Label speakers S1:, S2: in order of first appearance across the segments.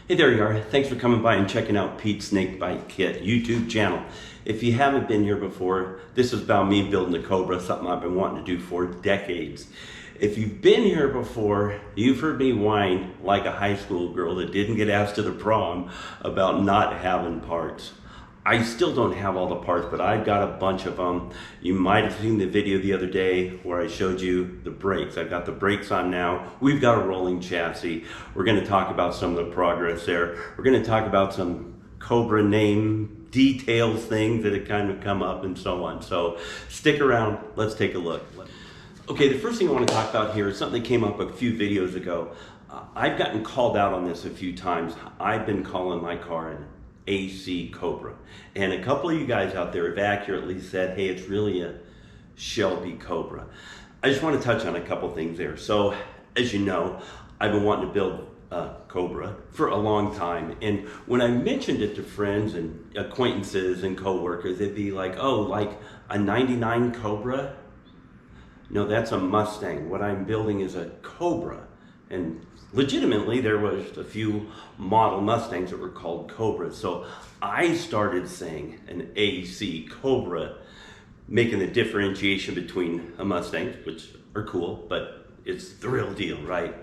S1: Hey, there you are. Thanks for coming by and checking out Pete's Snake Bite Kit YouTube channel. If you haven't been here before, this is about me building a Cobra, something I've been wanting to do for decades. If you've been here before, you've heard me whine like a high school girl that didn't get asked to the prom about not having parts. I still don't have all the parts, but I've got a bunch of them. You might have seen the video the other day where I showed you the brakes. I've got the brakes on now. We've got a rolling chassis. We're going to talk about some of the progress there. We're going to talk about some Cobra name details, things that have kind of come up and so on. So stick around. Let's take a look. Okay, the first thing I want to talk about here is something that came up a few videos ago. I've gotten called out on this a few times. I've been calling my car an AC Cobra, and a couple of you guys out there have accurately said, hey, it's really a Shelby Cobra. I just want to touch on a couple things there. So as you know, I've been wanting to build a Cobra for a long time, and when I mentioned it to friends and acquaintances and co-workers, they'd be like, oh, like a 99 Cobra? No, that's a Mustang. What I'm building is a Cobra. And legitimately, there was a few model Mustangs that were called Cobras. So I started saying an AC Cobra, making the differentiation between a Mustang, which are cool, but it's the real deal, right?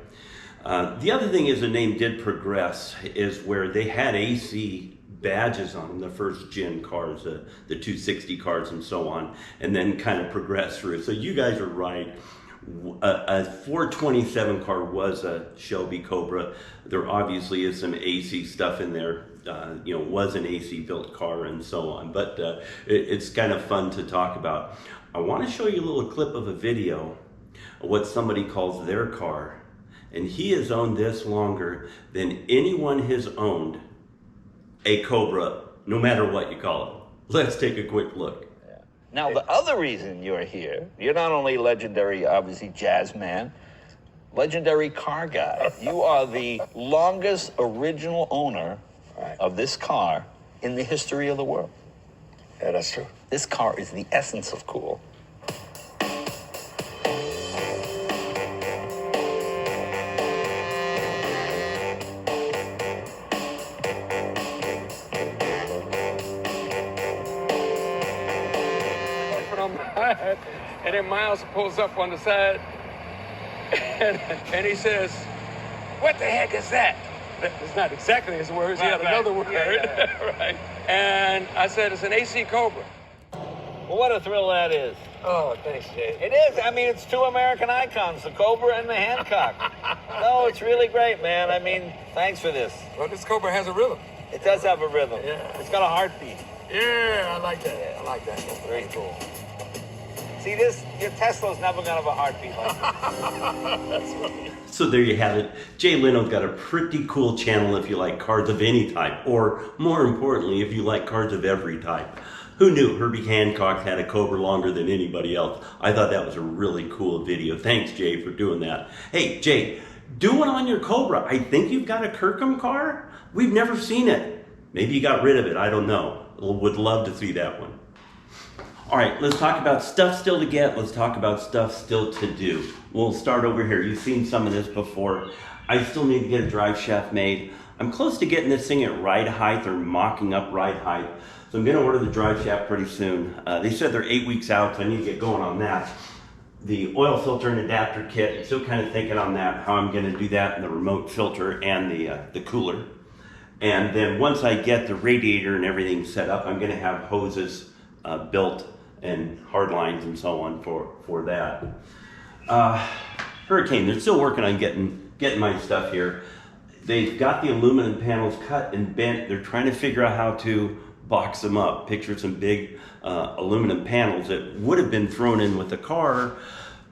S1: The other thing is the name did progress, is where they had AC badges on them, the first gen cars, the 260 cars and so on, and then kind of progressed through. So you guys are right. A 427 car was a Shelby Cobra. There obviously is some AC stuff in there, was an AC built car and so on, but it's kind of fun to talk about. I want to show you a little clip of a video of what somebody calls their car, and he has owned this longer than anyone has owned a Cobra, no matter what you call it. Let's take a quick look.
S2: Now, the other reason you're here, you're not only legendary, obviously, jazz man, legendary car guy. You are the longest original owner of this car in the history of the world.
S3: Yeah, that's true.
S2: This car is the essence of cool.
S4: And then Miles pulls up on the side and he says, "What the heck is that?" It's not exactly his words, he had another word. Yeah. Right. And I said, "It's an AC Cobra."
S2: Well, what a thrill that is.
S4: Oh, thanks, Jay.
S2: It is. I mean, it's two American icons, the Cobra and the Hancock. No, it's really great, man. I mean, thanks for this.
S4: Well, this Cobra has a rhythm.
S2: It does have a rhythm.
S4: Yeah.
S2: It's got a heartbeat.
S4: Yeah, I like that. Yeah. I like that.
S2: Very cool. See, your Tesla's never gonna have a heartbeat like that.
S4: That's right.
S1: So there you have it. Jay Leno's got a pretty cool channel if you like cars of any type, or more importantly, if you like cars of every type. Who knew Herbie Hancock had a Cobra longer than anybody else? I thought that was a really cool video. Thanks, Jay, for doing that. Hey, Jay, do one on your Cobra. I think you've got a Kirkham car. We've never seen it. Maybe you got rid of it. I don't know. Would love to see that one. All right, let's talk about stuff still to get. Let's talk about stuff still to do. We'll start over here. You've seen some of this before. I still need to get a drive shaft made. I'm close to getting this thing at ride height or mocking up ride height. So I'm gonna order the drive shaft pretty soon. They said they're 8 weeks out, so I need to get going on that. The oil filter and adapter kit, I'm still kind of thinking on that, how I'm gonna do that, and the remote filter and the cooler. And then once I get the radiator and everything set up, I'm gonna have hoses built and hard lines and so on for that. Hurricane, they're still working on getting my stuff here. They've got the aluminum panels cut and bent. They're trying to figure out how to box them up. Picture some big aluminum panels that would have been thrown in with the car,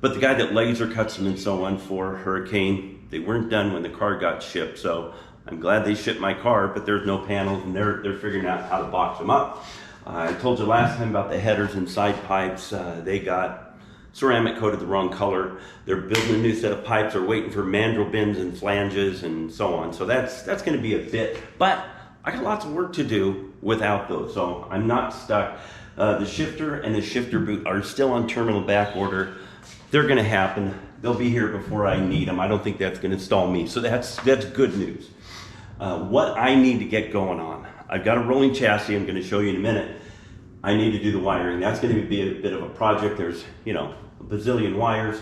S1: but the guy that laser cuts them and so on for Hurricane, they weren't done when the car got shipped. So I'm glad they shipped my car, but there's no panels, and they're figuring out how to box them up. I told you last time about the headers and side pipes. They got ceramic coated the wrong color. They're building a new set of pipes. They're waiting for mandrel bins and flanges and so on. So that's going to be a bit, but I got lots of work to do without those. So I'm not stuck. The shifter and the shifter boot are still on terminal back order. They're going to happen. They'll be here before I need them. I don't think that's going to stall me. So that's good news. What I need to get going on. I've got a rolling chassis. I'm going to show you in a minute. I need to do the wiring. That's going to be a bit of a project. There's, you know, a bazillion wires.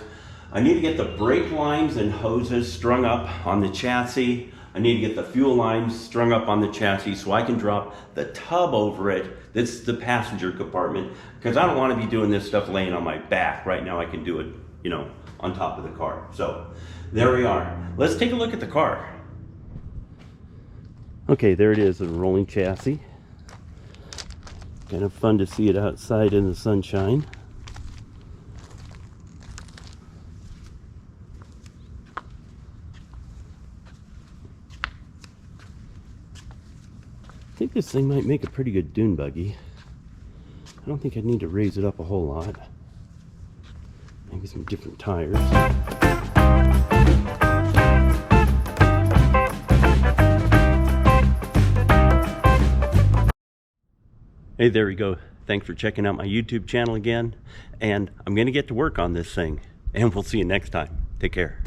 S1: I need to get the brake lines and hoses strung up on the chassis. I need to get the fuel lines strung up on the chassis so I can drop the tub over it. This is the passenger compartment, because I don't want to be doing this stuff laying on my back. Right now I can do it, you know, on top of the car. So there we are. Let's take a look at the car. Okay, there it is, a rolling chassis. Kind of fun to see it outside in the sunshine. I think this thing might make a pretty good dune buggy. I don't think I'd need to raise it up a whole lot. Maybe some different tires. Hey, there we go. Thanks for checking out my YouTube channel again. And I'm going to get to work on this thing. And we'll see you next time. Take care.